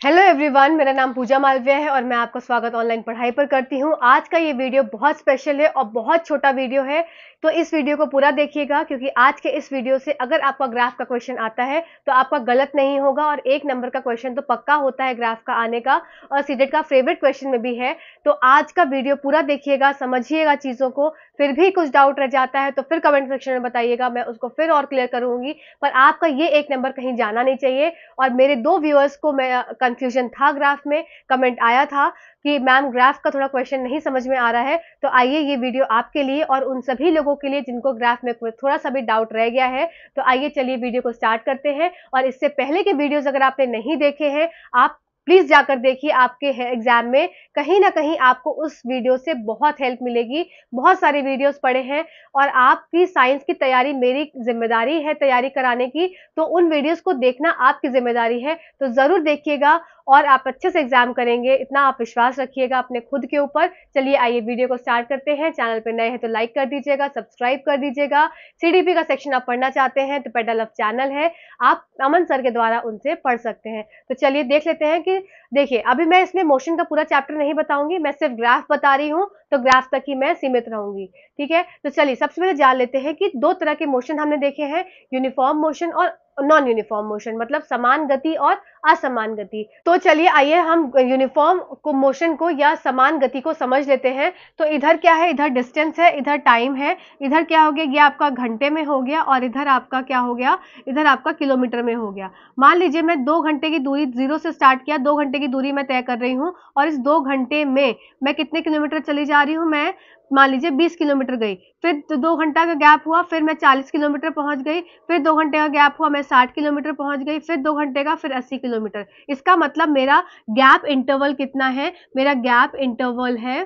Hello everyone, मेरा नाम पूजा मालवीय है और मैं आपका स्वागत ऑनलाइन पढ़ाई पर करती हूँ। आज का ये वीडियो बहुत स्पेशल है और बहुत छोटा वीडियो है, तो इस वीडियो को पूरा देखिएगा क्योंकि आज के इस वीडियो से अगर आपका ग्राफ का क्वेश्चन आता है तो आपका गलत नहीं होगा और 1 नंबर का क्वेश्चन तो पक्का होता है ग्राफ का आने का और सीटेट का फेवरेट क्वेश्चन में भी है। तो आज का वीडियो पूरा देखिएगा, समझिएगा चीज़ों को। फिर भी कुछ डाउट रह जाता है तो फिर कमेंट सेक्शन में बताइएगा, मैं उसको फिर और क्लियर करूँगी। पर आपका ये 1 नंबर कहीं जाना नहीं चाहिए। और मेरे 2 व्यूअर्स को मैं कंफ्यूजन था, ग्राफ में कमेंट आया था कि मैम ग्राफ का थोड़ा क्वेश्चन नहीं समझ में आ रहा है। तो आइए ये वीडियो आपके लिए और उन सभी लोगों के लिए जिनको ग्राफ में थोड़ा सा भी डाउट रह गया है। तो आइए चलिए वीडियो को स्टार्ट करते हैं। और इससे पहले के वीडियोस अगर आपने नहीं देखे हैं, आप प्लीज जाकर देखिए। आपके एग्जाम में कहीं ना कहीं आपको उस वीडियो से बहुत हेल्प मिलेगी। बहुत सारे वीडियोस पड़े हैं और आपकी साइंस की तैयारी मेरी जिम्मेदारी है तैयारी कराने की, तो उन वीडियोस को देखना आपकी जिम्मेदारी है। तो जरूर देखिएगा और आप अच्छे से एग्जाम करेंगे, इतना आप विश्वास रखिएगा अपने खुद के ऊपर। चलिए आइए वीडियो को स्टार्ट करते हैं। चैनल पे नए हैं तो लाइक कर दीजिएगा, सब्सक्राइब कर दीजिएगा। सीडीपी का सेक्शन आप पढ़ना चाहते हैं तो पेडल ऑफ चैनल है, आप अमन सर के द्वारा उनसे पढ़ सकते हैं। तो चलिए देख लेते हैं कि देखिए अभी मैं इसमें मोशन का पूरा चैप्टर नहीं बताऊंगी, मैं सिर्फ ग्राफ बता रही हूँ, तो ग्राफ तक ही मैं सीमित रहूंगी। ठीक है, तो चलिए सबसे पहले जान लेते हैं कि 2 तरह के मोशन हमने देखे हैं, यूनिफॉर्म मोशन और नॉन यूनिफॉर्म मोशन, मतलब समान गति और असमान गति। तो चलिए आइए हम यूनिफॉर्म को मोशन को या समान गति को समझ लेते हैं। तो इधर क्या है, इधर डिस्टेंस है, इधर टाइम है। इधर क्या हो गया, ये आपका घंटे में हो गया और इधर आपका क्या हो गया, इधर आपका किलोमीटर में हो गया। मान लीजिए मैं 2 घंटे की दूरी 0 से स्टार्ट किया, 2 घंटे की दूरी मैं तय कर रही हूँ और इस 2 घंटे में मैं कितने किलोमीटर चली जा रही हूँ, मैं मान लीजिए 20 किलोमीटर गई। फिर 2 घंटा का गैप हुआ, फिर मैं 40 किलोमीटर पहुंच गई। फिर 2 घंटे का गैप हुआ, मैं 60 किलोमीटर पहुंच गई। फिर 2 घंटे का, फिर 80 किलोमीटर। इसका मतलब मेरा गैप इंटरवल कितना है, मेरा गैप इंटरवल है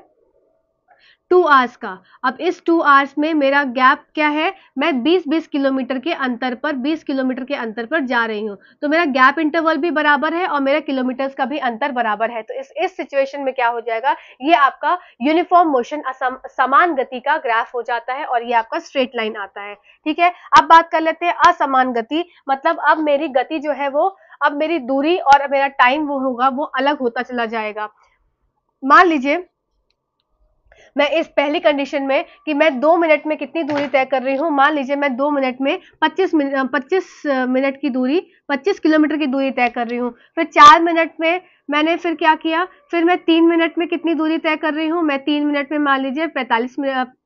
2 आवर्स का। अब इस 2 आवर्स में मेरा गैप क्या है, मैं 20-20 किलोमीटर के अंतर पर 20 किलोमीटर के अंतर पर जा रही हूँ। तो मेरा गैप इंटरवल भी बराबर है और मेरा किलोमीटर्स का भी अंतर बराबर है। तो इस सिचुएशन में क्या हो जाएगा, ये आपका यूनिफॉर्म मोशन समान गति का ग्राफ हो जाता है और ये आपका स्ट्रेट लाइन आता है। ठीक है, अब बात कर लेते हैं असमान गति। मतलब अब मेरी गति जो है वो, अब मेरी दूरी और मेरा टाइम वो होगा, वो अलग होता चला जाएगा। मान लीजिए मैं इस पहली कंडीशन में कि मैं 2 मिनट में कितनी दूरी तय कर रही हूँ, मान लीजिए मैं 2 मिनट में 25 मिनट की दूरी, 25 किलोमीटर की दूरी तय कर रही हूँ। फिर 4 मिनट में मैंने फिर क्या किया, फिर मैं 3 मिनट में कितनी दूरी तय कर रही हूँ, मैं 3 मिनट में मान लीजिए 45 मिनट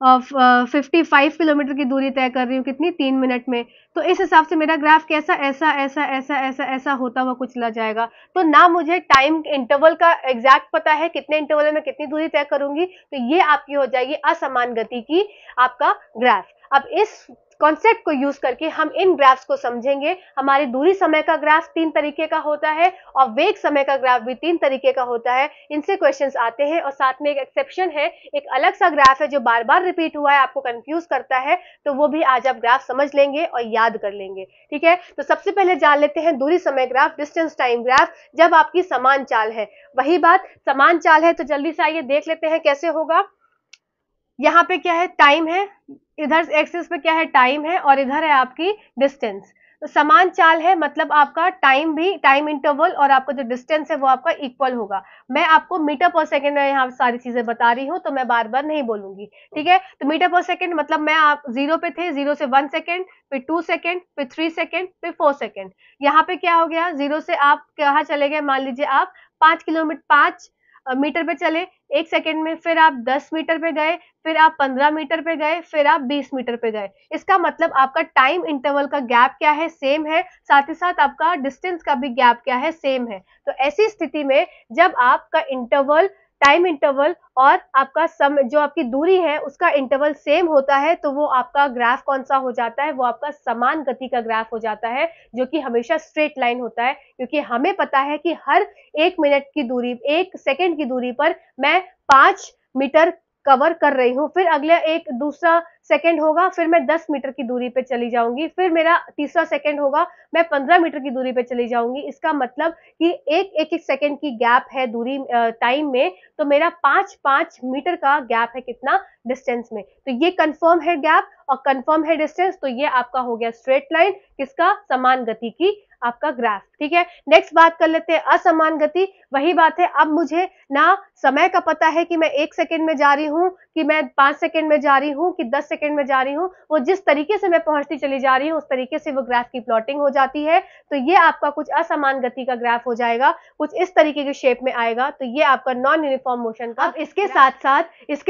55 किलोमीटर की दूरी तय कर रही हूँ, कितनी, 3 मिनट में। तो इस हिसाब से मेरा ग्राफ कैसा, ऐसा ऐसा ऐसा ऐसा ऐसा होता हुआ कुछ चला जाएगा। तो ना मुझे टाइम इंटरवल का एग्जैक्ट पता है, कितने इंटरवल में कितनी दूरी तय करूंगी, तो ये आपकी हो जाएगी असमान गति की आपका ग्राफ। अब इस कॉन्सेप्ट को यूज करके हम इन ग्राफ्स को समझेंगे। हमारी दूरी समय का ग्राफ 3 तरीके का होता है और वेग समय का ग्राफ भी 3 तरीके का होता है। इनसे क्वेश्चंस आते हैं और साथ में एक एक्सेप्शन है, एक अलग सा ग्राफ है जो बार बार रिपीट हुआ है, आपको कंफ्यूज करता है, तो वो भी आज आप ग्राफ समझ लेंगे और याद कर लेंगे। ठीक है, तो सबसे पहले जान लेते हैं दूरी समय ग्राफ, डिस्टेंस टाइम ग्राफ, जब आपकी समान चाल है। वही बात, समान चाल है तो जल्दी से आइए देख लेते हैं कैसे होगा। यहाँ पे क्या है, टाइम है, इधर एक्सिस पे क्या है, टाइम है और इधर है आपकी डिस्टेंस। तो समान चाल है मतलब आपका टाइम भी, टाइम इंटरवल और आपका जो डिस्टेंस है वो आपका इक्वल होगा। मैं आपको मीटर पर सेकंड में यहाँ सारी चीजें बता रही हूँ तो मैं बार बार नहीं बोलूंगी। ठीक है, तो मीटर पर सेकंड मतलब मैं आप 0 पे थे, 0 से 1 सेकंड, फिर 2 सेकंड, फिर 3 सेकंड, फिर 4 सेकंड। यहाँ पे क्या हो गया, 0 से आप कहाँ चले गए, मान लीजिए आप 5 मीटर पे चले 1 सेकंड में, फिर आप 10 मीटर पे गए, फिर आप 15 मीटर पे गए, फिर आप 20 मीटर पे गए। इसका मतलब आपका टाइम इंटरवल का गैप क्या है, सेम है, साथ ही साथ आपका डिस्टेंस का भी गैप क्या है, सेम है। तो ऐसी स्थिति में जब आपका इंटरवल, टाइम इंटरवल और आपका जो आपकी दूरी है उसका इंटरवल सेम होता है, तो वो आपका ग्राफ कौन सा हो जाता है, वो आपका समान गति का ग्राफ हो जाता है, जो कि हमेशा स्ट्रेट लाइन होता है। क्योंकि हमें पता है कि हर 1 मिनट की दूरी, 1 सेकंड की दूरी पर मैं 5 मीटर कवर कर रही हूँ, फिर अगला एक दूसरा सेकंड होगा, फिर मैं 10 मीटर की दूरी पे चली जाऊंगी, फिर मेरा तीसरा सेकंड होगा, मैं 15 मीटर की दूरी पे चली जाऊंगी। इसका मतलब कि एक सेकंड की गैप है दूरी टाइम में, तो मेरा 5 मीटर का गैप है कितना, डिस्टेंस में। तो ये कंफर्म है गैप और कंफर्म है डिस्टेंस, तो ये आपका हो गया स्ट्रेट लाइन, किसका, समान गति की आपका ग्राफ। ठीक है, नेक्स्ट बात कर लेते हैं असमान गति। वही बात है, अब मुझे ना समय का पता है कि मैं 1 सेकंड में जा रही हूँ, कि मैं 5 सेकंड में जा रही हूँ, कि 10 सेकंड में जा रही हूँ। वो जिस तरीके से मैं पहुंचती चली जा रही हूँ उस तरीके से वो ग्राफ की प्लॉटिंग हो जाती है। तो ये आपका कुछ असमान गति का ग्राफ हो जाएगा, कुछ इस तरीके के शेप में आएगा। तो ये आपका नॉन यूनिफॉर्म मोशन का। अब इसके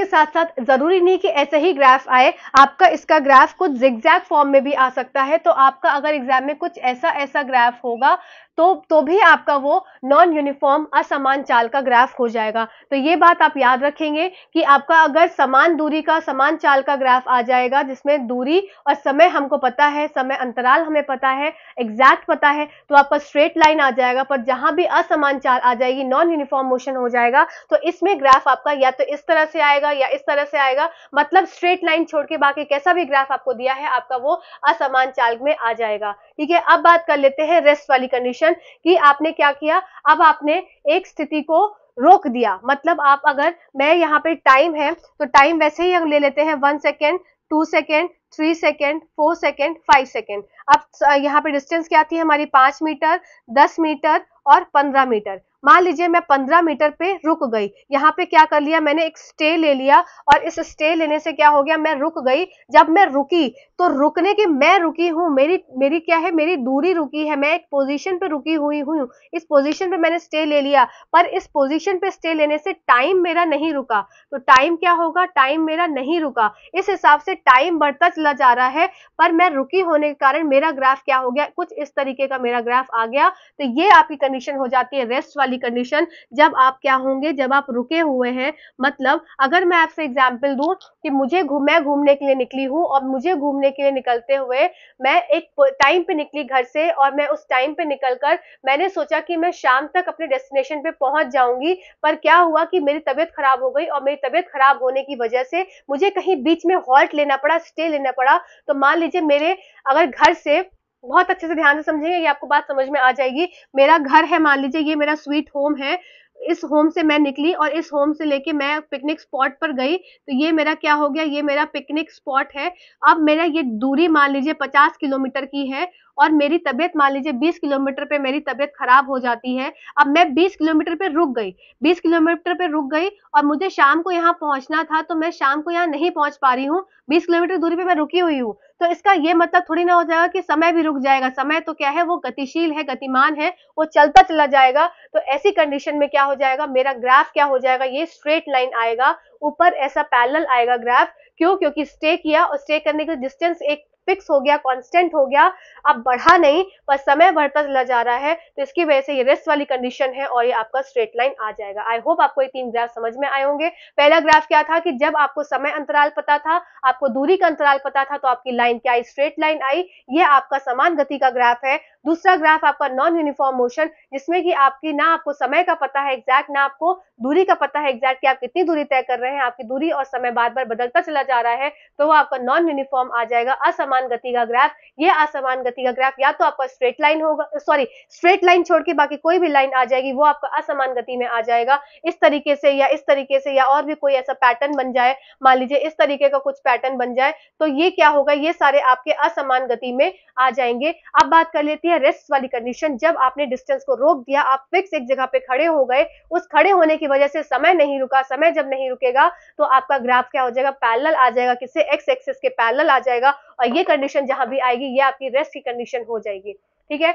साथ साथ जरूरी नहीं कि ऐसे ही ग्राफ आए, आपका इसका ग्राफ कुछ जिगजैग फॉर्म में भी आ सकता है। तो आपका अगर एग्जाम में कुछ ऐसा ग्राफ होगा तो भी आपका वो नॉन यूनिफॉर्म असमान चाल का ग्राफ हो जाएगा। तो ये बात आप याद रखेंगे कि आपका अगर समान दूरी का समान चाल का ग्राफ आ जाएगा, जिसमें दूरी और समय हमको पता है, समय अंतराल हमें पता है, एग्जैक्ट पता है, तो आपका स्ट्रेट लाइन आ जाएगा। पर जहां भी असमान चाल आ जाएगी, नॉन यूनिफॉर्म मोशन हो जाएगा, तो इसमें ग्राफ आपका या तो इस तरह से आएगा या इस तरह से आएगा। मतलब स्ट्रेट लाइन छोड़ के बाकी कैसा भी ग्राफ आपको दिया है, आपका वो असमान चाल में आ जाएगा। ठीक है, अब बात कर लेते हैं रेस्ट वाली कंडीशन कि आपने क्या किया। अब आपने एक स्थिति को रोक दिया, मतलब आप अगर मैं यहाँ पे टाइम है तो टाइम वैसे ही हम ले लेते हैं 1 second, 2 second, 3 second, 4 second, 5 second. अब यहाँ पे डिस्टेंस क्या थी हमारी 5 मीटर, 10 मीटर और 15 मीटर। मान लीजिए मैं 15 मीटर पे रुक गई, यहाँ पे क्या कर लिया मैंने, एक स्टे ले लिया, और इस स्टे लेने से क्या हो गया, मैं रुक गई। जब मैं रुकी तो रुकने की मैं रुकी हूँ, मेरी क्या है, मेरी दूरी रुकी है, मैं एक पोजीशन पे रुकी हुई हूँ, इस पोजीशन पे मैंने स्टे ले लिया। पर इस पोजीशन पे स्टे लेने से टाइम मेरा नहीं रुका, तो टाइम क्या होगा, टाइम मेरा नहीं रुका। इस हिसाब से टाइम बढ़ता चला जा रहा है, पर मैं रुकी होने के कारण मेरा ग्राफ क्या हो गया, कुछ इस तरीके का मेरा ग्राफ आ गया। तो ये आपकी कंडीशन हो जाती है रेस्ट वाली कंडीशन, जब आप क्या होंगे, जब आप रुके हुए हैं। मतलब अगर मैं आपसे एग्जांपल दूं कि मैं घूमने के लिए निकली हूं, और मुझे घूमने के लिए निकलते हुए मैं एक टाइम पे निकली घर से, और मैं उस टाइम पे निकलकर मैंने सोचा कि मैं शाम तक अपने डेस्टिनेशन पे पहुंच जाऊंगी। पर क्या हुआ कि मेरी तबीयत खराब हो गई, और मेरी तबीयत खराब होने की वजह से मुझे कहीं बीच में हॉल्ट लेना पड़ा, स्टे लेना पड़ा। तो मान लीजिए मेरे अगर घर से, बहुत अच्छे से ध्यान से समझेंगे, ये आपको बात समझ में आ जाएगी। मेरा घर है, मान लीजिए ये मेरा स्वीट होम है, इस होम से मैं निकली और इस होम से लेके मैं पिकनिक स्पॉट पर गई, तो ये मेरा क्या हो गया, ये मेरा पिकनिक स्पॉट है। अब मेरा ये दूरी मान लीजिए 50 किलोमीटर की है, और मेरी तबीयत मान लीजिए 20 किलोमीटर पे मेरी तबीयत खराब हो जाती है। अब मैं 20 किलोमीटर पे रुक गई, 20 किलोमीटर पे रुक गई, और मुझे शाम को यहाँ पहुंचना था, तो मैं शाम को यहाँ नहीं पहुंच पा रही हूँ, 20 किलोमीटर दूरी पे मैं रुकी हुई हूँ। तो इसका ये मतलब थोड़ी ना हो जाएगा कि समय भी रुक जाएगा। समय तो क्या है, वो गतिशील है, गतिमान है, वो चलता चला जाएगा। तो ऐसी कंडीशन में क्या हो जाएगा, मेरा ग्राफ क्या हो जाएगा, ये स्ट्रेट लाइन आएगा, ऊपर ऐसा पैरेलल आएगा ग्राफ। क्यों, क्योंकि स्टे किया, और स्टे करने का डिस्टेंस एक फिक्स हो गया, कांस्टेंट हो गया, अब बढ़ा नहीं, पर समय बढ़ता चला जा रहा है। तो इसकी वजह से ये रेस्ट वाली कंडीशन है, और ये आपका स्ट्रेट लाइन आ जाएगा। आई होप आपको ये 3 ग्राफ समझ में आए होंगे। पहला ग्राफ क्या था कि जब आपको समय अंतराल पता था, आपको दूरी का अंतराल पता था, तो आपकी लाइन क्या आई, स्ट्रेट लाइन आई। ये आपका समान गति का ग्राफ है। दूसरा ग्राफ आपका नॉन यूनिफॉर्म मोशन, जिसमें कि आपकी ना आपको समय का पता है एग्जैक्ट, ना आपको दूरी का पता है एग्जैक्ट कि आप कितनी दूरी तय कर रहे हैं, आपकी दूरी और समय बार बार बदलता चला जा रहा है, तो वो आपका नॉन यूनिफॉर्म आ जाएगा, असमान गति का ग्राफ। ये असमान गति का ग्राफ या तो आपका स्ट्रेट लाइन होगा, सॉरी स्ट्रेट लाइन छोड़ के बाकी कोई भी लाइन आ जाएगी, वो आपका असमान गति में आ जाएगा। इस तरीके से या इस तरीके से, या और भी कोई ऐसा पैटर्न बन जाए, मान लीजिए इस तरीके का कुछ पैटर्न बन जाए, तो ये क्या होगा, ये सारे आपके असमान गति में आ जाएंगे। अब बात कर लेती है रेस्ट वाली कंडीशन, जब आपने डिस्टेंस को रोक दिया, आप फिक्स एक जगह पे खड़े हो गए, उस खड़े होने की वजह से समय नहीं रुका। समय जब नहीं रुकेगा तो आपका ग्राफ क्या हो जाएगा, पैरेलल आ जाएगा, किससे, एक्स एक्सिस के पैरेलल आ जाएगा, और ये कंडीशन जहां भी आएगी ये आपकी रेस्ट की कंडीशन हो जाएगी। ठीक है,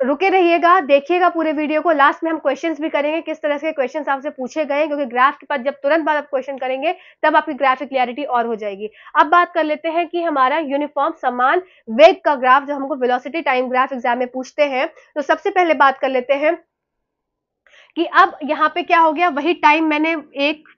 रुके रहिएगा, देखिएगा पूरे वीडियो को। लास्ट में हम क्वेश्चंस भी करेंगे, किस तरह से क्वेश्चंस आपसे पूछे गए, क्योंकि ग्राफ के बाद जब तुरंत बाद आप क्वेश्चन करेंगे तब आपकी ग्राफ की क्लैरिटी और हो जाएगी। अब बात कर लेते हैं कि हमारा यूनिफॉर्म समान वेग का ग्राफ, जो हमको वेलोसिटी टाइम ग्राफ एग्जाम में पूछते हैं, तो सबसे पहले बात कर लेते हैं कि अब यहाँ पे क्या हो गया, वही टाइम मैंने 1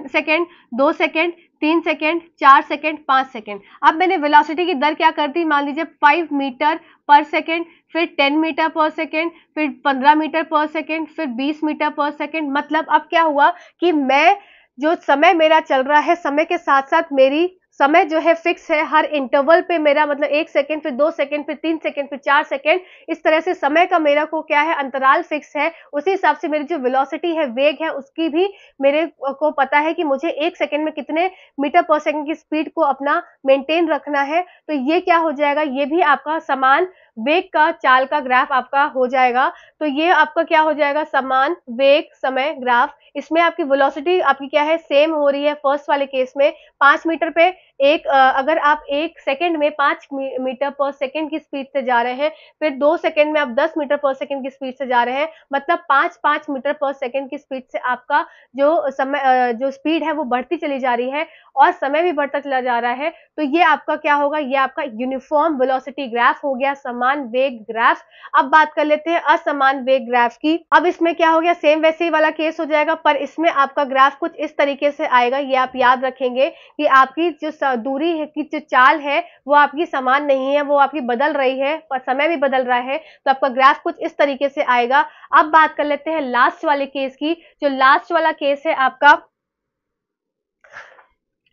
second, 2 second, 3 second, 4 second, 5 second. अब मैंने वेलोसिटी की दर क्या कर दी, मान लीजिए 5 मीटर पर सेकेंड, फिर 10 मीटर पर सेकेंड, फिर 15 मीटर पर सेकेंड, फिर 20 मीटर पर सेकेंड। मतलब अब क्या हुआ कि मैं, जो समय मेरा चल रहा है, समय के साथ साथ मेरी समय जो है फिक्स है, हर इंटरवल पे मेरा, मतलब 1 सेकेंड, फिर 2 सेकेंड, फिर 3 सेकेंड, फिर 4 सेकेंड, इस तरह से समय का मेरा को क्या है, अंतराल फिक्स है। उसी हिसाब से मेरी जो वेलोसिटी है, वेग है, उसकी भी मेरे को पता है कि मुझे 1 सेकेंड में कितने मीटर पर सेकेंड की स्पीड को अपना मेंटेन रखना है। तो ये क्या हो जाएगा, ये भी आपका समान वेग का चाल का ग्राफ आपका हो जाएगा। तो ये आपका क्या हो जाएगा, समान वेग समय ग्राफ। इसमें आपकी वेलोसिटी आपकी क्या है, सेम हो रही है। फर्स्ट वाले केस में 5 मीटर पे अगर आप 1 सेकंड में 5 मीटर पर सेकंड की स्पीड से जा रहे हैं, फिर 2 सेकंड में आप 10 मीटर पर सेकंड की स्पीड से जा रहे हैं, मतलब 5-5 मीटर पर सेकंड की स्पीड से आपका जो स्पीड है वो बढ़ती चली जा रही है और समय भी बढ़ता चला जा रहा है। तो ये आपका क्या होगा, ये आपका यूनिफॉर्म वेलोसिटी ग्राफ हो गया, समान वेग ग्राफ। अब बात कर लेते हैं असमान वेग ग्राफ की। अब इसमें क्या हो गया, सेम वैसे ही वाला केस हो जाएगा, पर इसमें आपका ग्राफ कुछ इस तरीके से आएगा। ये आप याद रखेंगे कि आपकी जो दूरी है की जो चाल है वो आपकी समान नहीं है, वो आपकी बदल रही है, पर समय भी बदल रहा है। तो आपका ग्राफ कुछ इस तरीके से आएगा। अब बात कर लेते हैं लास्ट वाले केस की। जो लास्ट वाला केस है आपका,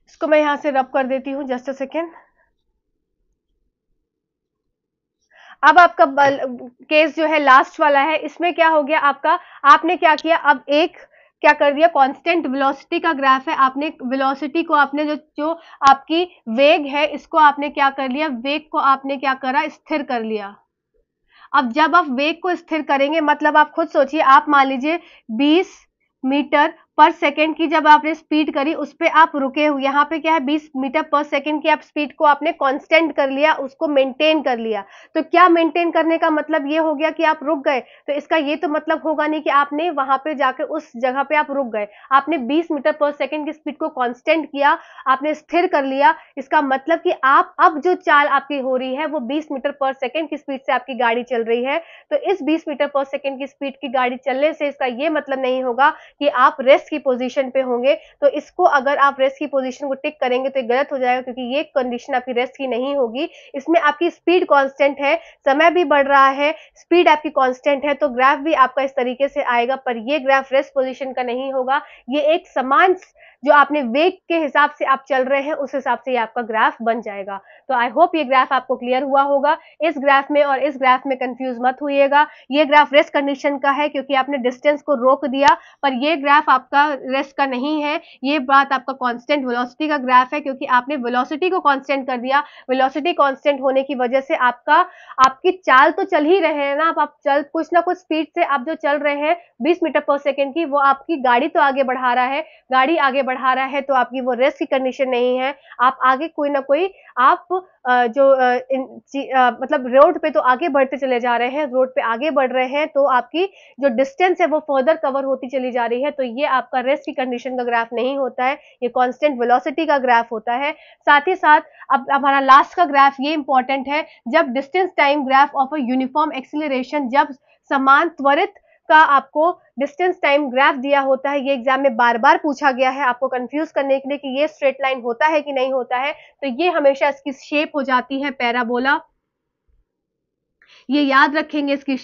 इसको मैं यहां से रब कर देती हूं, जस्ट अ सेकेंड। अब आपका केस जो है लास्ट वाला है, इसमें क्या हो गया आपका, आपने क्या किया, अब क्या कर दिया, कांस्टेंट वेलोसिटी का ग्राफ है। आपने वेलोसिटी को आपने जो आपकी वेग है इसको आपने क्या कर लिया, वेग को आपने क्या करा, स्थिर कर लिया। अब जब आप वेग को स्थिर करेंगे, मतलब आप खुद सोचिए, आप मान लीजिए 20 मीटर पर सेकंड की जब आपने स्पीड करी, उस पे आप रुके हुए, यहाँ पे क्या है 20 मीटर पर सेकंड की आप स्पीड को आपने कांस्टेंट कर लिया, उसको मेंटेन कर लिया। तो क्या मेंटेन करने का मतलब ये हो गया कि आप रुक गए, तो इसका ये तो मतलब होगा नहीं कि आपने वहां पे जाकर उस जगह पे आप रुक गए। आपने 20 मीटर पर सेकंड की स्पीड को कांस्टेंट किया, आपने स्थिर कर लिया। इसका मतलब कि आप अब जो चाल आपकी हो रही है वो 20 मीटर पर सेकंड की स्पीड से आपकी गाड़ी चल रही है। तो इस 20 मीटर पर सेकंड की स्पीड की गाड़ी चलने से इसका ये मतलब नहीं होगा कि आप रेस्ट की पोजीशन पे होंगे। तो इसको अगर आप रेस्ट की पोजीशन को टिक करेंगे तो ये गलत हो जाएगा, क्योंकि ये कंडीशन आपकी रेस्ट की नहीं होगी। इसमें आपकी स्पीड कांस्टेंट है, समय भी बढ़ रहा है, स्पीड आपकी कांस्टेंट है, तो ग्राफ भी आपका इस तरीके से आएगा। पर ये ग्राफ रेस्ट पोजीशन का नहीं होगा, ये एक समान जो आपने वेग के हिसाब से आप चल रहे हैं उस हिसाब से ये आपका ग्राफ बन जाएगा। तो आई होप ये ग्राफ आपको क्लियर हुआ होगा। इस ग्राफ में और इस ग्राफ में कंफ्यूज मत होइएगा। ये ग्राफ रेस्ट कंडीशन का है क्योंकि आपने डिस्टेंस को रोक दिया, पर ये ग्राफ आपका रेस्ट का नहीं है। ये बात आपका कांस्टेंट वेलोसिटी का ग्राफ है, क्योंकि आपने वेलोसिटी को कांस्टेंट कर दिया। वेलोसिटी कांस्टेंट होने की वजह से आपकी चाल तो चल ही रहे हैं ना, आप चल कुछ ना कुछ स्पीड से आप जो चल रहे हैं 20 मीटर पर सेकंड की, वो आपकी गाड़ी तो आगे बढ़ा रहा है, गाड़ी आगे बढ़ा रहा है, तो आपकी वो रेस्ट की कंडीशन नहीं है। आप आगे कोई ना कोई आप मतलब रोड पे तो आगे बढ़ते चले जा रहे हैं, रोड पे आगे बढ़ रहे हैं, तो आपकी जो डिस्टेंस है वो फर्दर कवर होती चली जा रही है। तो ये आपका रेस्ट की कंडीशन का ग्राफ नहीं होता है, ये कांस्टेंट वेलोसिटी का ग्राफ होता है। साथ ही साथ अब हमारा लास्ट का ग्राफ ये इंपॉर्टेंट है, जब distance time graph of a uniform acceleration, जब समान त्वरित का आपको डिस्टेंस टाइम ग्राफ दिया होता है, ये एग्जाम में बार बार पूछा गया है आपको कंफ्यूज करने के लिए कि ये स्ट्रेट लाइन होता है कि नहीं होता है। तो ये हमेशा इसकी शेप हो जाती है पैराबोला। ये याद रखेंगे, इसकी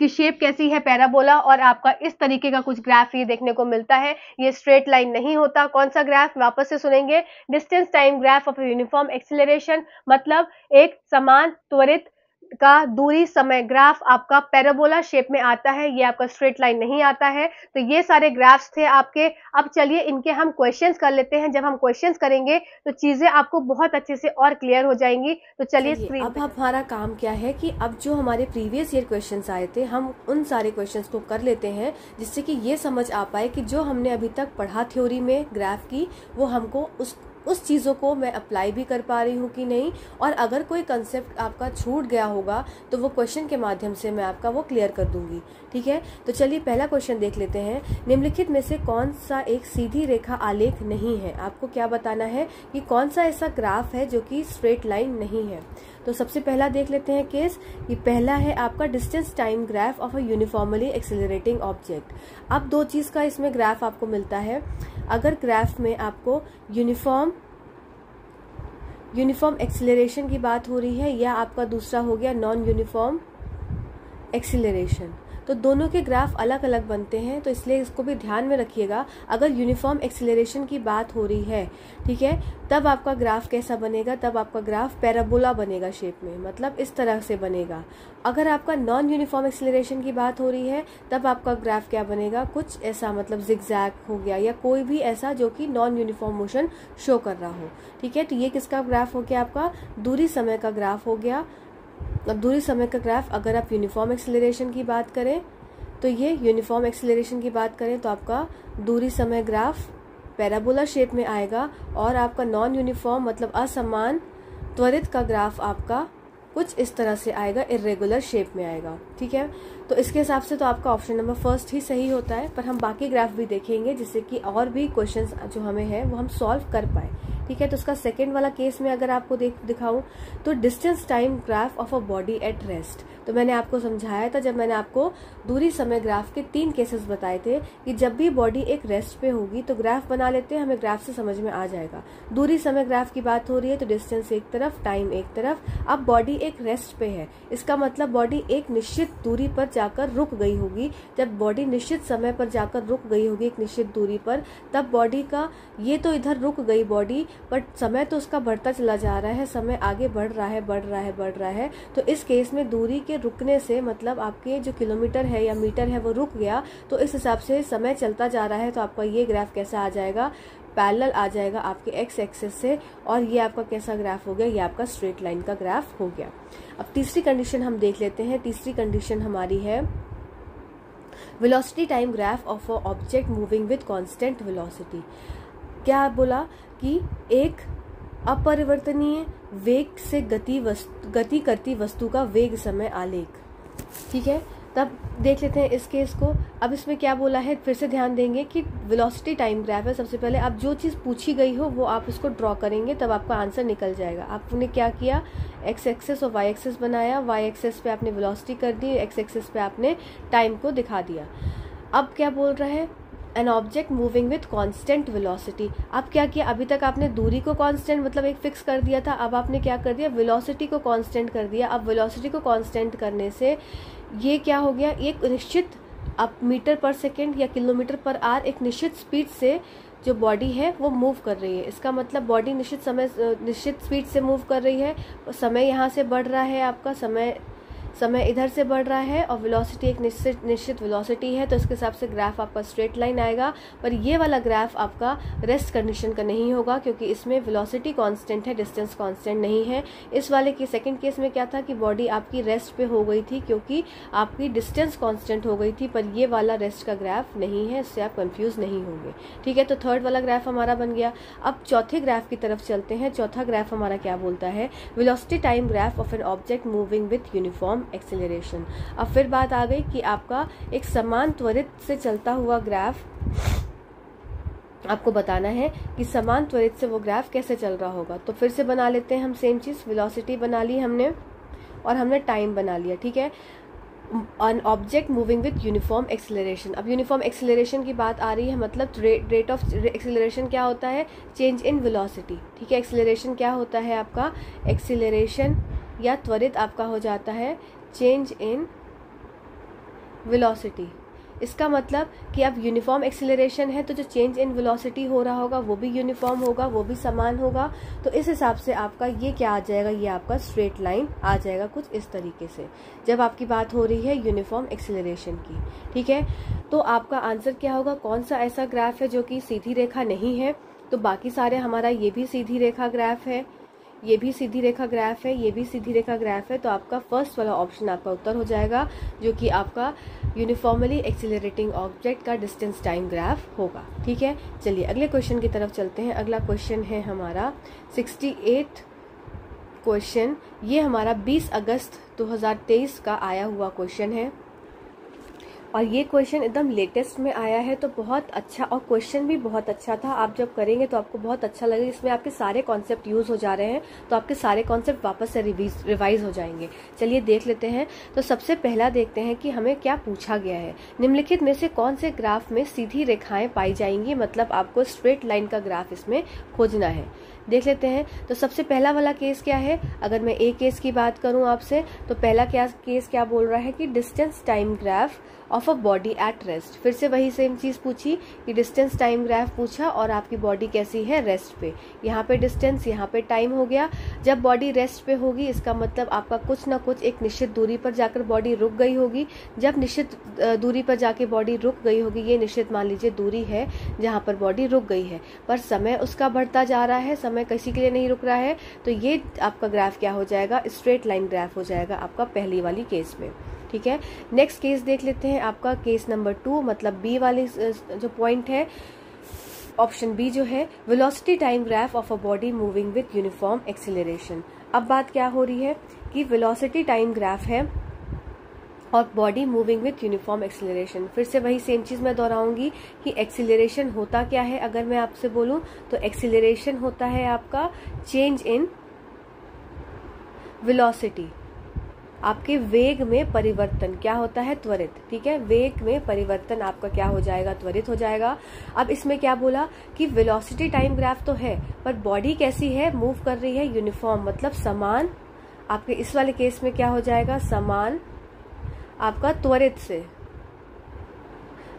शेप कैसी है, पैराबोला। और आपका इस तरीके का कुछ ग्राफ ये देखने को मिलता है, ये स्ट्रेट लाइन नहीं होता। कौन सा ग्राफ, वापस से सुनेंगे, distance time graph of uniform acceleration, मतलब एक समान त्वरित का दूरी समय ग्राफ आपका पैराबोला शेप में आता है, ये आपका स्ट्रेट लाइन नहीं आता है। तो ये सारे ग्राफ्स थे आपके। अब चलिए इनके हम क्वेश्चंस कर लेते हैं। जब हम क्वेश्चंस करेंगे तो चीजें आपको बहुत अच्छे से और क्लियर हो जाएंगी। तो चलिए स्क्रीन अब हमारा काम क्या है कि अब जो हमारे प्रीवियस ईयर क्वेश्चंस आए थे, हम उन सारे क्वेश्चंस को कर लेते हैं, जिससे कि ये समझ आ पाए कि जो हमने अभी तक पढ़ा थ्योरी में ग्राफ की, वो हमको उस चीज़ों को मैं अप्लाई भी कर पा रही हूँ कि नहीं, और अगर कोई कंसेप्ट आपका छूट गया होगा तो वो क्वेश्चन के माध्यम से मैं आपका वो क्लियर कर दूंगी। ठीक है, तो चलिए पहला क्वेश्चन देख लेते हैं। निम्नलिखित में से कौन सा एक सीधी रेखा आलेख नहीं है? आपको क्या बताना है कि कौन सा ऐसा ग्राफ है जो कि स्ट्रेट लाइन नहीं है। तो सबसे पहला देख लेते हैं केस, ये पहला है आपका distance time graph of a uniformly accelerating object. अब दो चीज का इसमें ग्राफ आपको मिलता है। अगर ग्राफ में आपको यूनिफॉर्म एक्सेलरेशन की बात हो रही है, या आपका दूसरा हो गया नॉन यूनिफॉर्म एक्सेलरेशन, तो दोनों के ग्राफ अलग अलग बनते हैं, तो इसलिए इसको भी ध्यान में रखिएगा। अगर यूनिफॉर्म एक्सेलरेशन की बात हो रही है, ठीक है, तब आपका ग्राफ कैसा बनेगा, तब आपका ग्राफ पैराबोला बनेगा शेप में, मतलब इस तरह से बनेगा। अगर आपका नॉन यूनिफॉर्म एक्सेलरेशन की बात हो रही है, तब आपका ग्राफ क्या बनेगा, कुछ ऐसा, मतलब जिगजैग हो गया, या कोई भी ऐसा जो कि नॉन यूनिफॉर्म मोशन शो कर रहा हो। ठीक है, तो ये किसका ग्राफ हो गया, आपका दूरी समय का ग्राफ हो गया। अब दूरी समय का ग्राफ अगर आप यूनिफॉर्म एक्सेलरेशन की बात करें तो ये यूनिफॉर्म एक्सेलरेशन की बात करें तो आपका दूरी समय ग्राफ पैराबोला शेप में आएगा, और आपका नॉन यूनिफॉर्म मतलब असमान त्वरित का ग्राफ आपका कुछ इस तरह से आएगा, इर्रेगुलर शेप में आएगा। ठीक है, तो इसके हिसाब से तो आपका ऑप्शन नंबर फर्स्ट ही सही होता है, पर हम बाकी ग्राफ भी देखेंगे जिससे कि और भी क्वेश्चंस जो हमें है वो हम सॉल्व कर पाए। ठीक है, तो उसका सेकंड वाला केस में अगर आपको दिखाऊं तो distance time graph of a body at rest. तो मैंने आपको समझाया था जब मैंने आपको दूरी समय ग्राफ के 3 केसेस बताए थे कि जब भी बॉडी एक रेस्ट पे होगी तो ग्राफ बना लेते हैं, हमें ग्राफ से समझ में आ जाएगा। दूरी समय ग्राफ की बात हो रही है तो डिस्टेंस एक तरफ, टाइम एक तरफ। अब बॉडी एक रेस्ट पे है, इसका मतलब बॉडी एक निश्चित दूरी पर जाकर रुक गई होगी। जब बॉडी निश्चित समय पर जाकर रुक गई होगी एक निश्चित दूरी पर, तब बॉडी का ये तो इधर रुक गई बॉडी, बट समय तो उसका बढ़ता चला जा रहा है, समय आगे बढ़ रहा है, बढ़ रहा है, बढ़ रहा है। तो इस केस में दूरी के रुकने से मतलब आपके जो किलोमीटर है या मीटर है वो रुक गया, तो इस हिसाब से समय चलता जा रहा है। तो आपका ये ग्राफ कैसा आ जाएगा, पैरेलल आ जाएगा आपके एक्स एक्सिस से, और ये आपका कैसा ग्राफ हो गया, ये आपका स्ट्रेट लाइन का ग्राफ हो गया। अब तीसरी कंडीशन हम देख लेते हैं। तीसरी कंडीशन हमारी है velocity time graph of a object moving with constant velocity. क्या बोला कि एक अपरिवर्तनीय वेग से गति करती वस्तु का वेग समय आलेख। ठीक है, तब देख लेते हैं इस केस को। अब इसमें क्या बोला है, फिर से ध्यान देंगे कि वेलोसिटी टाइम ग्राफ है। सबसे पहले आप जो चीज़ पूछी गई हो वो आप उसको ड्रॉ करेंगे, तब आपका आंसर निकल जाएगा। आपने क्या किया, एक्स एक्सेस और वाई एक्सेस बनाया, वाई एक्सेस पे आपने वेलोसिटी कर दी, एक्स एक्सेस पे आपने टाइम को दिखा दिया। अब क्या बोल रहा है, an object moving with constant velocity. अब क्या किया, अभी तक आपने दूरी को कांस्टेंट मतलब एक फिक्स कर दिया था, अब आपने क्या कर दिया, वेलोसिटी को कांस्टेंट कर दिया। अब वेलोसिटी को कांस्टेंट करने से ये क्या हो गया, एक निश्चित अब मीटर पर सेकेंड या किलोमीटर पर आवर एक निश्चित स्पीड से जो बॉडी है वो मूव कर रही है। इसका मतलब बॉडी निश्चित स्पीड से मूव कर रही है, समय यहाँ से बढ़ रहा है, आपका समय इधर से बढ़ रहा है, और वेलोसिटी एक निश्चित वेलोसिटी है। तो इसके हिसाब से ग्राफ आपका स्ट्रेट लाइन आएगा। पर ये वाला ग्राफ आपका रेस्ट कंडीशन का नहीं होगा, क्योंकि इसमें वेलोसिटी कांस्टेंट है, डिस्टेंस कांस्टेंट नहीं है। इस वाले की सेकंड केस में क्या था कि बॉडी आपकी रेस्ट पे हो गई थी क्योंकि आपकी डिस्टेंस कांस्टेंट हो गई थी, पर ये वाला रेस्ट का ग्राफ नहीं है, इससे आप कंफ्यूज नहीं होंगे। ठीक है, तो थर्ड वाला ग्राफ हमारा बन गया। अब चौथे ग्राफ की तरफ चलते हैं। चौथा ग्राफ हमारा क्या बोलता है, velocity time graph of an object moving with uniform acceleration. अब फिर बात आ गई कि आपका एक समान त्वरित से चलता हुआ ग्राफ आपको बताना है कि समान त्वरित से वो ग्राफ कैसे चल रहा होगा। तो फिर से बना लेते हैं हम सेम चीज, वेलोसिटी बना ली हमने और हमने टाइम बना लिया। ठीक है, an object moving with uniform acceleration. अब यूनिफॉर्म एक्सेलरेशन की बात आ रही है, मतलब रेट ऑफ एक्सेलरेशन क्या होता है, चेंज इन वेलोसिटी। ठीक है, एक्सेलरेशन क्या होता है आपका, एक्सेलरेशन या त्वरित आपका हो जाता है चेंज इन वेलोसिटी। इसका मतलब कि अब यूनिफॉर्म एक्सेलरेशन है तो जो चेंज इन वेलोसिटी हो रहा होगा वो भी यूनिफॉर्म होगा, वो भी समान होगा। तो इस हिसाब से आपका ये क्या आ जाएगा, ये आपका स्ट्रेट लाइन आ जाएगा कुछ इस तरीके से, जब आपकी बात हो रही है यूनिफॉर्म एक्सेलरेशन की। ठीक है, तो आपका आंसर क्या होगा, कौन सा ऐसा ग्राफ है जो कि सीधी रेखा नहीं है। तो बाकी सारे हमारा ये भी सीधी रेखा ग्राफ है, ये भी सीधी रेखा ग्राफ है, ये भी सीधी रेखा ग्राफ है। तो आपका फर्स्ट वाला ऑप्शन आपका उत्तर हो जाएगा, जो कि आपका यूनिफॉर्मली एक्सेलरेटिंग ऑब्जेक्ट का डिस्टेंस टाइम ग्राफ होगा। ठीक है, चलिए अगले क्वेश्चन की तरफ चलते हैं। अगला क्वेश्चन है हमारा 68 क्वेश्चन। ये हमारा 20 अगस्त 2023 का आया हुआ क्वेश्चन है, और ये क्वेश्चन एकदम लेटेस्ट में आया है। तो बहुत अच्छा, और क्वेश्चन भी बहुत अच्छा था। आप जब करेंगे तो आपको बहुत अच्छा लगेगा। इसमें आपके सारे कॉन्सेप्ट यूज हो जा रहे हैं, तो आपके सारे कॉन्सेप्ट वापस से रिवाइज हो जाएंगे। चलिए देख लेते हैं। तो सबसे पहला देखते हैं कि हमें क्या पूछा गया है। निम्नलिखित में से कौन से ग्राफ में सीधी रेखाएं पाई जाएंगी, मतलब आपको स्ट्रेट लाइन का ग्राफ इसमें खोजना है। देख लेते हैं। तो सबसे पहला वाला केस क्या है, अगर मैं ए केस की बात करूं आपसे, तो पहला केस क्या बोल रहा है कि distance time graph of a body at rest. फिर से वही सेम चीज पूछी कि डिस्टेंस टाइम ग्राफ पूछा और आपकी बॉडी कैसी है, रेस्ट पे। यहाँ पे डिस्टेंस, यहाँ पे टाइम हो गया। जब बॉडी रेस्ट पे होगी इसका मतलब आपका कुछ ना कुछ एक निश्चित दूरी पर जाकर बॉडी रुक गई होगी। जब निश्चित दूरी पर जाके बॉडी रुक गई होगी, ये निश्चित मान लीजिए दूरी है जहाँ पर बॉडी रुक गई है, पर समय उसका बढ़ता जा रहा है, समय समय किसी के लिए नहीं रुक रहा है, तो ये आपका ग्राफ क्या हो जाएगा, स्ट्रेट लाइन ग्राफ हो जाएगा आपका पहली वाली केस में। ठीक है, नेक्स्ट केस देख लेते हैं, आपका केस नंबर 2, मतलब बी वाली जो पॉइंट है, ऑप्शन बी जो है, velocity time graph of a body moving with uniform acceleration. अब बात क्या हो रही है कि वेलोसिटी टाइम ग्राफ है और body moving with uniform acceleration. फिर से वही सेम चीज मैं दोहराऊंगी कि एक्सीलरेशन होता क्या है। अगर मैं आपसे बोलूं तो एक्सीलरेशन होता है आपका चेंज इन वेलोसिटी, आपके वेग में परिवर्तन। क्या होता है, त्वरित। ठीक है, वेग में परिवर्तन आपका क्या हो जाएगा, त्वरित हो जाएगा। अब इसमें क्या बोला कि वेलोसिटी टाइम ग्राफ तो है, पर बॉडी कैसी है, मूव कर रही है यूनिफॉर्म, मतलब समान। आपके इस वाले केस में क्या हो जाएगा, समान आपका त्वरित से।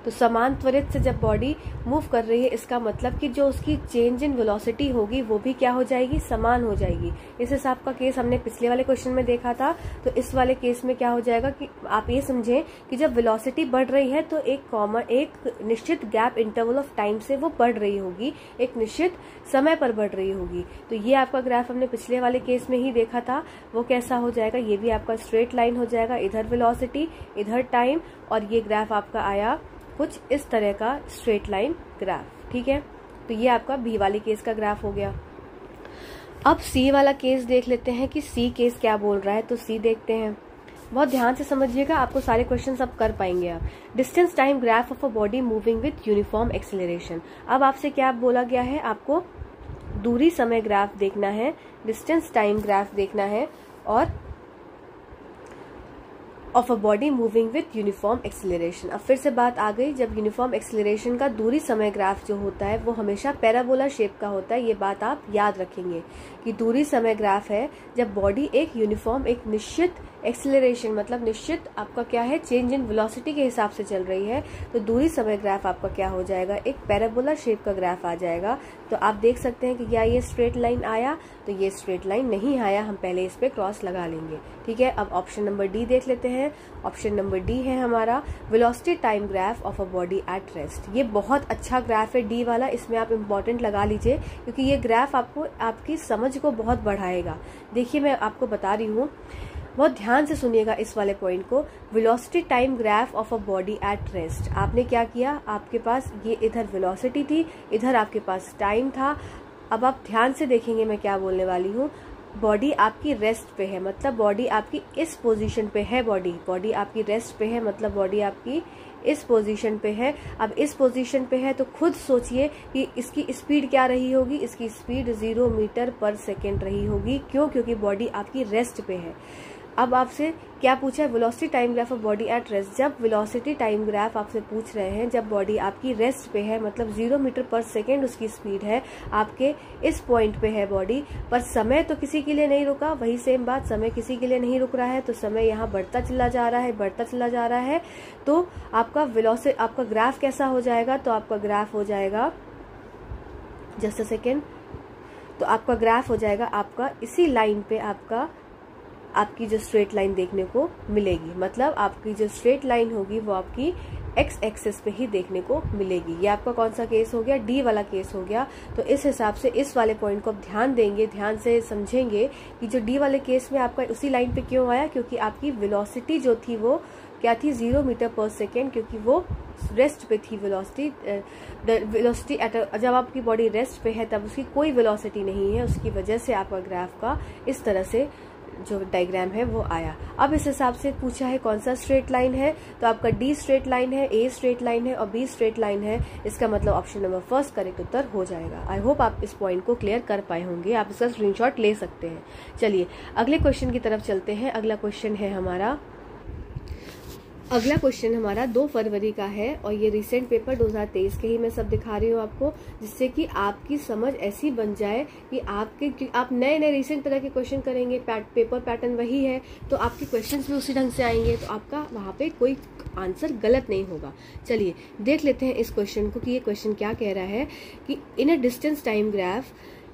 तो समान त्वरित से जब बॉडी मूव कर रही है, इसका मतलब कि जो उसकी चेंज इन वेलोसिटी होगी वो भी क्या हो जाएगी, समान हो जाएगी। इस हिसाब का केस हमने पिछले वाले क्वेश्चन में देखा था। तो इस वाले केस में क्या हो जाएगा कि आप ये समझें कि जब वेलोसिटी बढ़ रही है तो एक निश्चित गैप इंटरवल ऑफ टाइम से वो बढ़ रही होगी, एक निश्चित समय पर बढ़ रही होगी। तो ये आपका ग्राफ हमने पिछले वाले केस में ही देखा था, वो कैसा हो जाएगा, ये भी आपका स्ट्रेट लाइन हो जाएगा, इधर वेलोसिटी इधर टाइम, और ये ग्राफ आपका आया कुछ इस तरह का स्ट्रेट लाइन ग्राफ। ठीक है, तो ये आपका बी वाली केस का ग्राफ हो गया। अब सी वाला केस देख लेते हैं कि सी केस क्या बोल रहा है। तो सी देखते हैं, बहुत ध्यान से समझिएगा, आपको सारे क्वेश्चन अब कर पाएंगे आप। Distance time graph of a body moving with uniform acceleration. अब आपसे क्या बोला गया है, आपको दूरी समय ग्राफ देखना है, डिस्टेंस टाइम ग्राफ देखना है, और of a body moving with uniform acceleration. अब फिर से बात आ गई, जब यूनिफॉर्म एक्सीलरेशन का दूरी समय ग्राफ जो होता है वो हमेशा पैराबोला शेप का होता है। ये बात आप याद रखेंगे कि दूरी समय ग्राफ है जब बॉडी एक यूनिफॉर्म, एक निश्चित एक्सीलरेशन, मतलब निश्चित आपका क्या है, चेंज इन वेलोसिटी के हिसाब से चल रही है, तो दूरी समय ग्राफ आपका क्या हो जाएगा, एक पैराबोला शेप का ग्राफ आ जाएगा। तो आप देख सकते हैं कि क्या ये स्ट्रेट लाइन आया, तो ये स्ट्रेट लाइन नहीं आया, हम पहले इस पे क्रॉस लगा लेंगे। ठीक है, अब ऑप्शन नंबर डी देख लेते हैं। ऑप्शन नंबर डी है हमारा velocity time graph of a body at rest. ये बहुत अच्छा ग्राफ है डी वाला, इसमें आप इंपॉर्टेंट लगा लीजिए, क्योंकि ये ग्राफ आपको आपकी समझ को बहुत बढ़ाएगा। देखिए मैं आपको बता रही हूँ, बहुत ध्यान से सुनिएगा इस वाले पॉइंट को। Velocity time graph of a body at rest. आपने क्या किया, आपके पास ये इधर वेलोसिटी थी, इधर आपके पास टाइम था। अब आप ध्यान से देखेंगे मैं क्या बोलने वाली हूँ। बॉडी आपकी रेस्ट पे है, मतलब बॉडी आपकी इस पोजीशन पे है, बॉडी आपकी रेस्ट पे है, मतलब बॉडी आपकी इस पोजीशन पे है। अब इस पोजीशन पे है तो खुद सोचिए कि इसकी स्पीड क्या रही होगी, इसकी स्पीड 0 मीटर पर सेकेंड रही होगी। क्यों, क्योंकि बॉडी आपकी रेस्ट पे है। अब आपसे क्या पूछा है, velocity time graph of body at rest. जब वेलोसिटी टाइम ग्राफ आपसे पूछ रहे हैं जब बॉडी आपकी रेस्ट पे है, मतलब 0 मीटर पर सेकेंड उसकी स्पीड है, आपके इस पॉइंट पे है बॉडी, पर समय तो किसी के लिए नहीं रुका। वही सेम बात, समय किसी के लिए नहीं रुक रहा है, तो समय यहाँ बढ़ता चला जा रहा है, बढ़ता चला जा रहा है। तो आपका वेलोसिटी, आपका ग्राफ कैसा हो जाएगा, तो आपका ग्राफ हो जाएगा, जस्ट अ सेकेंड, तो आपका ग्राफ हो जाएगा आपका इसी लाइन पे आपकी जो स्ट्रेट लाइन देखने को मिलेगी। मतलब आपकी जो स्ट्रेट लाइन होगी वो आपकी एक्स एक्सिस पे ही देखने को मिलेगी। ये आपका कौन सा केस हो गया, डी वाला केस हो गया। तो इस हिसाब से इस वाले पॉइंट को आप ध्यान देंगे, ध्यान से समझेंगे कि जो डी वाले केस में आपका उसी लाइन पे क्यों आया, क्योंकि आपकी वेलोसिटी जो थी वो क्या थी, 0 मीटर पर सेकेंड, क्योंकि वो रेस्ट पे थी वेलोसिटी जब आपकी बॉडी रेस्ट पे है तब उसकी कोई वेलोसिटी नहीं है, उसकी वजह से आपका ग्राफ का इस तरह से जो डायग्राम है वो आया। अब इस हिसाब से पूछा है कौन सा स्ट्रेट लाइन है, तो आपका डी स्ट्रेट लाइन है, ए स्ट्रेट लाइन है और बी स्ट्रेट लाइन है। इसका मतलब ऑप्शन नंबर फर्स्ट करेक्ट उत्तर हो जाएगा। आई होप आप इस पॉइंट को क्लियर कर पाए होंगे, आप इसका स्क्रीनशॉट ले सकते हैं। चलिए अगले क्वेश्चन की तरफ चलते हैं। अगला क्वेश्चन हमारा 2 फरवरी का है और ये रिसेंट पेपर 2023 के ही मैं सब दिखा रही हूँ आपको, जिससे कि आपकी समझ ऐसी बन जाए कि आप नए रिसेंट तरह के क्वेश्चन करेंगे, पेपर पैटर्न वही है तो आपके क्वेश्चंस भी उसी ढंग से आएंगे, तो आपका वहाँ पे कोई आंसर गलत नहीं होगा। चलिए देख लेते हैं इस क्वेश्चन को कि ये क्वेश्चन क्या कह रहा है कि इन अ डिस्टेंस टाइम ग्राफ,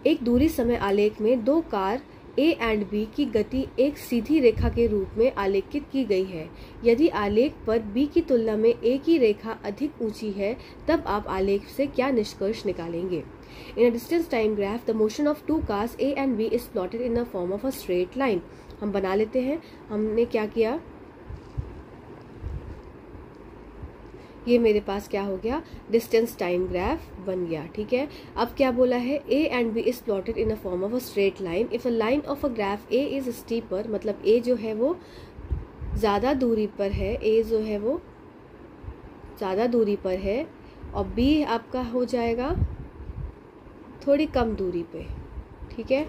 एक दूरी समय आलेख में 2 कार ए एंड बी की गति एक सीधी रेखा के रूप में आलेखित की गई है। यदि आलेख पर बी की तुलना में ए की रेखा अधिक ऊंची है, तब आप आलेख से क्या निष्कर्ष निकालेंगे? In a distance time graph the motion of two cars A and B is plotted in the form of a straight line. हम बना लेते हैं। हमने क्या किया, ये मेरे पास क्या हो गया, डिस्टेंस टाइम ग्राफ बन गया। ठीक है, अब क्या बोला है, A and B is plotted in a form of a straight line if a line of a graph A is steeper, मतलब ए जो है वो ज़्यादा दूरी पर है, ए जो है वो ज़्यादा दूरी पर है और बी आपका हो जाएगा थोड़ी कम दूरी पे। ठीक है,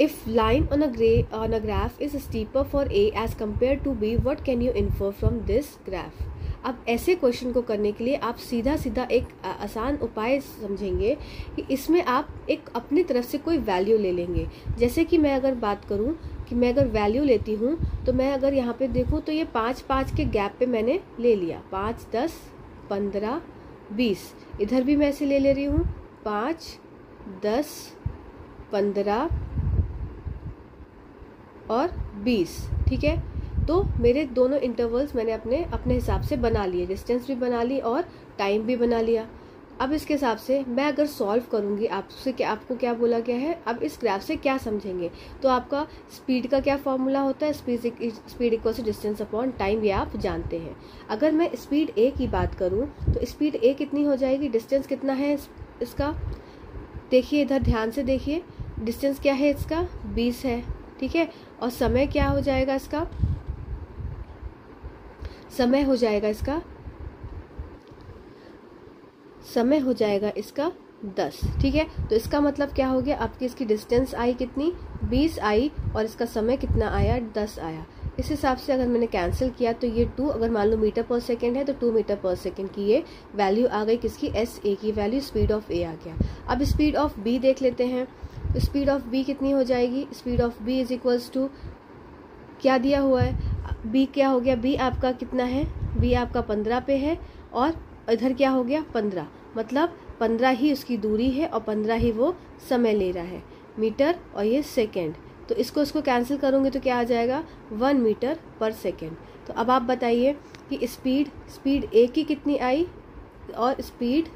If line on a graph is steeper for A as compared to B, what can you infer from this graph? अब ऐसे क्वेश्चन को करने के लिए आप सीधा सीधा एक आसान उपाय समझेंगे कि इसमें आप एक अपनी तरफ से कोई वैल्यू ले लेंगे। जैसे कि मैं अगर बात करूं कि मैं अगर वैल्यू लेती हूं तो मैं अगर यहाँ पे देखूं तो ये 5-5 के गैप पे मैंने ले लिया, 5, 10, 15, 20। इधर भी मैं ऐसे ले रही हूँ 5, 10, 15 और 20। ठीक है, तो मेरे दोनों इंटरवल्स मैंने अपने हिसाब से बना लिए, डिस्टेंस भी बना ली और टाइम भी बना लिया। अब इसके हिसाब से मैं अगर सॉल्व करूंगी, आपको क्या बोला गया है, अब इस ग्राफ से क्या समझेंगे, तो आपका स्पीड का क्या फॉर्मूला होता है, speed equal to distance upon time, ये आप जानते हैं। अगर मैं स्पीड ए की बात करूं तो स्पीड ए कितनी हो जाएगी, डिस्टेंस कितना है इसका, देखिए इधर ध्यान से देखिए, डिस्टेंस क्या है इसका, 20 है। ठीक है, और समय क्या हो जाएगा इसका, समय हो जाएगा इसका 10। ठीक है, तो इसका मतलब क्या हो गया, आपकी इसकी डिस्टेंस आई कितनी, 20 आई और इसका समय कितना आया, 10 आया। इस हिसाब से अगर मैंने कैंसिल किया तो ये 2, अगर मान लो मीटर पर सेकेंड है तो 2 मीटर पर सेकेंड की ये वैल्यू आ गई, किसकी, एस ए की वैल्यू, स्पीड ऑफ ए आ गया। अब स्पीड ऑफ बी देख लेते हैं, तो स्पीड ऑफ बी कितनी हो जाएगी, speed of B is equals to, क्या दिया हुआ है, बी क्या हो गया, बी आपका कितना है, बी आपका 15 पे है और इधर क्या हो गया 15, मतलब 15 ही उसकी दूरी है और 15 ही वो समय ले रहा है, मीटर और ये सेकेंड। तो इसको कैंसिल करूँगी तो क्या आ जाएगा, 1 मीटर पर सेकेंड। तो अब आप बताइए कि स्पीड ए की कितनी आई और स्पीड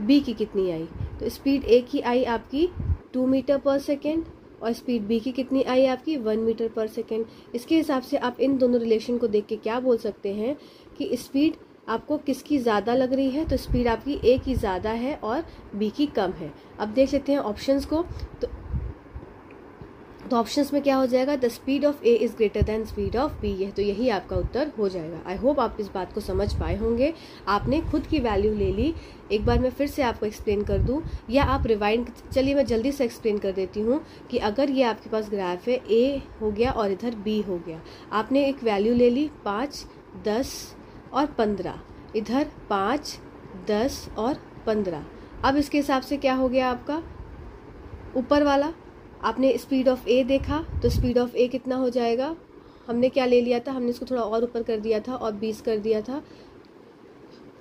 बी की कितनी आई। तो स्पीड ए की आई आपकी 2 मीटर पर सेकेंड और स्पीड बी की कितनी आई आपकी, 1 मीटर पर सेकेंड। इसके हिसाब से आप इन दोनों रिलेशन को देख के क्या बोल सकते हैं कि स्पीड आपको किसकी ज़्यादा लग रही है, तो स्पीड आपकी ए की ज़्यादा है और बी की कम है। अब देख लेते हैं ऑप्शंस को, तो ऑप्शंस में क्या हो जाएगा, the speed of A is greater than speed of B, तो यही आपका उत्तर हो जाएगा। आई होप आप इस बात को समझ पाए होंगे। आपने खुद की वैल्यू ले ली, एक बार मैं फिर से आपको एक्सप्लेन कर दूं या आप रिवाइंड, चलिए मैं जल्दी से एक्सप्लेन कर देती हूँ कि अगर ये आपके पास ग्राफ है, ए हो गया और इधर बी हो गया, आपने एक वैल्यू ले ली 5, 10 और 15, इधर 5, 10 और 15। अब इसके हिसाब से क्या हो गया आपका, ऊपर वाला आपने स्पीड ऑफ ए देखा तो स्पीड ऑफ ए कितना हो जाएगा, हमने क्या ले लिया था, हमने इसको थोड़ा और ऊपर कर दिया था और 20 कर दिया था,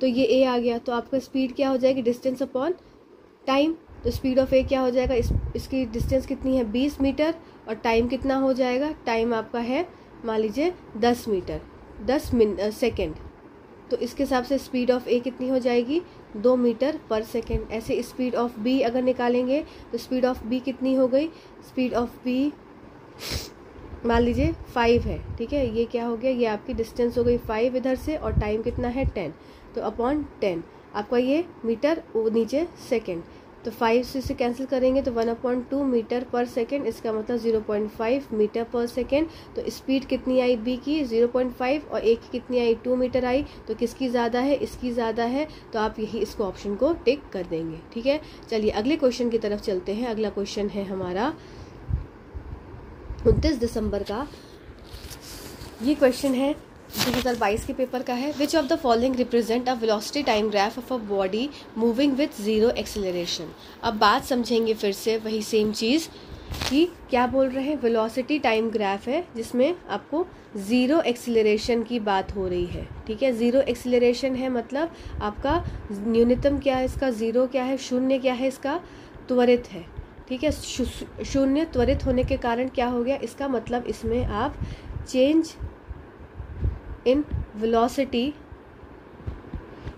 तो ये ए आ गया। तो आपका स्पीड क्या हो जाएगी, डिस्टेंस अपॉन टाइम, तो स्पीड ऑफ ए क्या हो जाएगा, इसकी डिस्टेंस कितनी है 20 मीटर और टाइम कितना हो जाएगा, टाइम आपका है मान लीजिए 10 मीटर 10 सेकेंड। तो इसके हिसाब से स्पीड ऑफ ए कितनी हो जाएगी, 2 मीटर पर सेकेंड। ऐसे स्पीड ऑफ बी अगर निकालेंगे तो स्पीड ऑफ बी कितनी हो गई, स्पीड ऑफ बी मान लीजिए 5 है। ठीक है, ये क्या हो गया, ये आपकी डिस्टेंस हो गई 5 इधर से और टाइम कितना है 10, तो अपॉन 10 आपका ये मीटर नीचे सेकेंड, तो 5 से इसे कैंसिल करेंगे तो 1/2 मीटर पर सेकेंड, इसका मतलब 0.5 मीटर पर सेकेंड। तो स्पीड कितनी आई बी की 0.5 और ए की कितनी आई 2 मीटर आई, तो किसकी ज़्यादा है, इसकी ज़्यादा है, तो आप यही इसको ऑप्शन को टिक कर देंगे। ठीक है, चलिए अगले क्वेश्चन की तरफ चलते हैं। अगला क्वेश्चन है हमारा 29 दिसंबर का, ये क्वेश्चन है 2022 के पेपर का है। Which of the following represent a velocity time graph of a body moving with 0 acceleration. अब बात समझेंगे फिर से वही सेम चीज़ कि क्या बोल रहे हैं, वेलोसिटी टाइम ग्राफ है जिसमें आपको 0 एक्सेलरेशन की बात हो रही है। ठीक है, 0 एक्सेलरेशन है मतलब आपका न्यूनतम क्या है इसका, 0 क्या है, शून्य क्या है इसका, त्वरित है, ठीक है। शून्य त्वरित होने के कारण क्या हो गया, इसका मतलब इसमें आप चेंज इन वेलोसिटी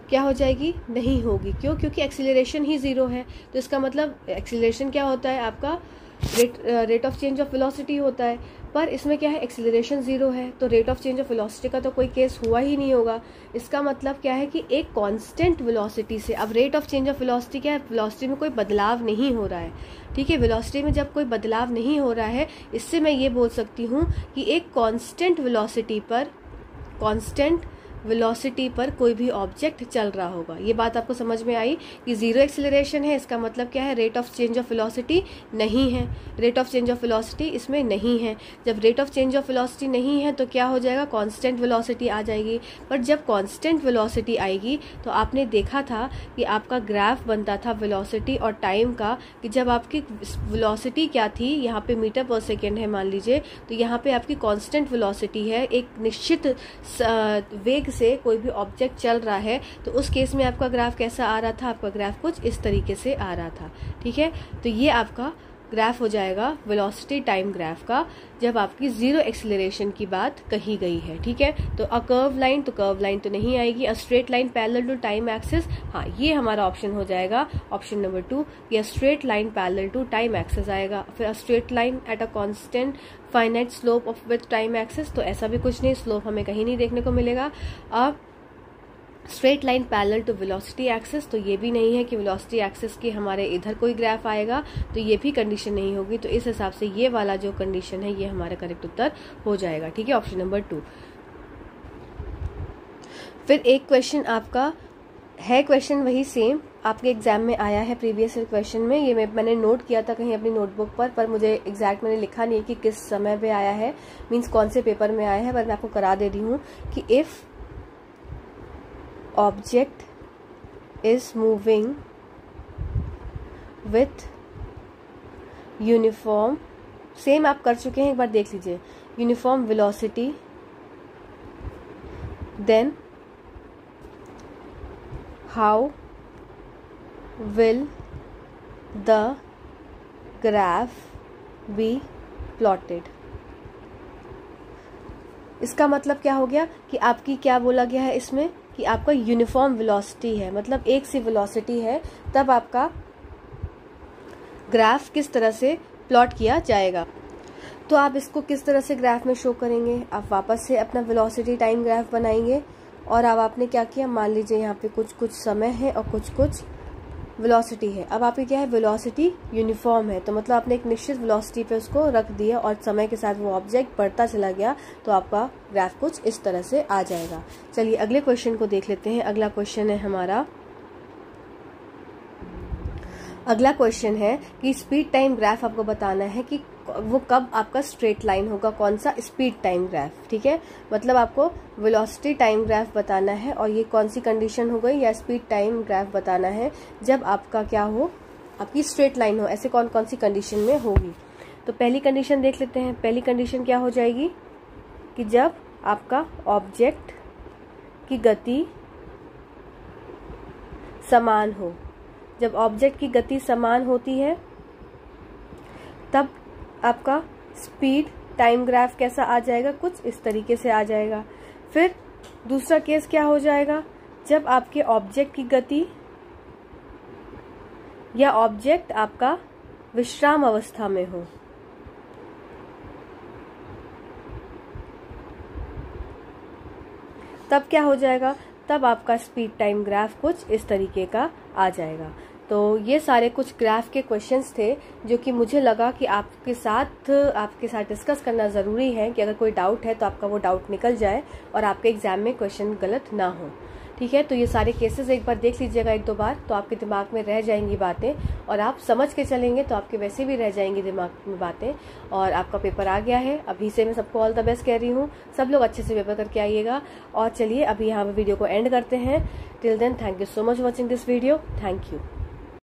क्या हो जाएगी, नहीं होगी। क्यों? क्योंकि एक्सीलरेशन ही ज़ीरो है। तो इसका मतलब एक्सीलरेशन क्या होता है, आपका rate of change of velocity होता है, पर इसमें क्या है, एक्सीलरेशन ज़ीरो है, तो rate of change of velocity का तो कोई केस हुआ ही नहीं होगा। इसका मतलब क्या है कि एक कांस्टेंट वेलोसिटी से, अब rate of change of velocity क्या है, वेलोसिटी में कोई बदलाव नहीं हो रहा है, ठीक है। वेलोसिटी में जब कोई बदलाव नहीं हो रहा है, इससे मैं ये बोल सकती हूँ कि एक कांस्टेंट वेलोसिटी पर कोई भी ऑब्जेक्ट चल रहा होगा। ये बात आपको समझ में आई कि जीरो एक्सीलरेशन है, इसका मतलब क्या है, rate of change of velocity नहीं है, rate of change of velocity इसमें नहीं है। जब rate of change of velocity नहीं है तो क्या हो जाएगा, कांस्टेंट वेलोसिटी आ जाएगी। पर जब कांस्टेंट वेलोसिटी आएगी तो आपने देखा था कि आपका ग्राफ बनता था वेलोसिटी और टाइम का, कि जब आपकी वेलोसिटी क्या थी, यहाँ पे मीटर पर सेकेंड है मान लीजिए, तो यहाँ पे आपकी कांस्टेंट वेलोसिटी है, एक निश्चित वेग से कोई भी ऑब्जेक्ट चल रहा है, तो उस केस में आपका ग्राफ कैसा आ रहा था, आपका ग्राफ कुछ इस तरीके से आ रहा था, ठीक है। तो ये आपका ग्राफ हो जाएगा वेलोसिटी टाइम ग्राफ का, जब आपकी जीरो एक्सीलरेशन की बात कही गई है, ठीक है। तो अ कर्व लाइन, तो कर्व लाइन तो नहीं आएगी। A straight line parallel to time axis, हाँ ये हमारा ऑप्शन हो जाएगा, ऑप्शन नंबर 2, या straight line parallel to time axis आएगा। फिर a straight line at a constant finite slope of with time axis, तो ऐसा भी कुछ नहीं, स्लोप हमें कहीं नहीं देखने को मिलेगा। अब straight line parallel to velocity axis, तो ये भी नहीं है कि वेलोसिटी एक्सिस की हमारे इधर कोई ग्राफ आएगा, तो ये भी कंडीशन नहीं होगी। तो इस हिसाब से ये वाला जो कंडीशन है ये हमारा करेक्ट उत्तर हो जाएगा, ठीक है, ऑप्शन नंबर 2। फिर एक क्वेश्चन आपका है, क्वेश्चन वही सेम आपके एग्जाम में आया है प्रीवियस क्वेश्चन में, ये मैंने नोट किया था कहीं अपनी नोटबुक पर मुझे एग्जैक्ट मैंने लिखा नहीं कि किस समय पे आया है, मीन्स कौन से पेपर में आया है, पर मैं आपको करा दे रही हूँ कि if object is moving with uniform, same आप कर चुके हैं, एक बार देख लीजिए, uniform velocity, then how will the graph be plotted. इसका मतलब क्या हो गया कि आपकी क्या बोला गया है इसमें कि आपका यूनिफॉर्म वेलोसिटी है, मतलब एक सी वेलोसिटी है, तब आपका ग्राफ किस तरह से प्लॉट किया जाएगा। तो आप इसको किस तरह से ग्राफ में शो करेंगे, आप वापस से अपना वेलोसिटी टाइम ग्राफ बनाएंगे, और अब आपने क्या किया, मान लीजिए यहाँ पे कुछ समय है और कुछ वेलोसिटी है। अब आपकी क्या है, वेलोसिटी यूनिफॉर्म है, तो मतलब आपने एक निश्चित वेलोसिटी पे उसको रख दिया और समय के साथ वो ऑब्जेक्ट बढ़ता चला गया, तो आपका ग्राफ कुछ इस तरह से आ जाएगा। चलिए अगले क्वेश्चन को देख लेते हैं। अगला क्वेश्चन है हमारा, अगला क्वेश्चन है कि स्पीड टाइम ग्राफ आपको बताना है कि वो कब आपका स्ट्रेट लाइन होगा, कौन सा स्पीड टाइम ग्राफ, ठीक है। मतलब आपको वेलोसिटी टाइम ग्राफ बताना है, और ये कौन सी कंडीशन हो गई, या स्पीड टाइम ग्राफ बताना है जब आपका क्या हो, आपकी स्ट्रेट लाइन हो, ऐसे कौन कौन सी कंडीशन में होगी। तो पहली कंडीशन देख लेते हैं। पहली कंडीशन क्या हो जाएगी कि जब आपका ऑब्जेक्ट की गति समान हो, जब ऑब्जेक्ट की गति समान होती है तब आपका स्पीड टाइम ग्राफ कैसा आ जाएगा, कुछ इस तरीके से आ जाएगा। फिर दूसरा केस क्या हो जाएगा, जब आपके ऑब्जेक्ट की गति या ऑब्जेक्ट आपका विश्राम अवस्था में हो, तब क्या हो जाएगा, तब आपका स्पीड टाइम ग्राफ कुछ इस तरीके का आ जाएगा। तो ये सारे कुछ ग्राफ के क्वेश्चंस थे जो कि मुझे लगा कि आपके साथ डिस्कस करना ज़रूरी है, कि अगर कोई डाउट है तो आपका वो डाउट निकल जाए और आपके एग्जाम में क्वेश्चन गलत ना हो, ठीक है। तो ये सारे केसेस एक बार देख लीजिएगा 1-2 बार, तो आपके दिमाग में रह जाएंगी बातें, और आप समझ के चलेंगे तो आपके वैसे भी रह जाएंगी दिमाग में बातें, और आपका पेपर आ गया है। अभी से मैं सबको ऑल द बेस्ट कह रही हूँ, सब लोग अच्छे से पेपर करके आइएगा। और चलिए अभी यहाँ पर वीडियो को एंड करते हैं। Till then thank you so much watching this video, thank you.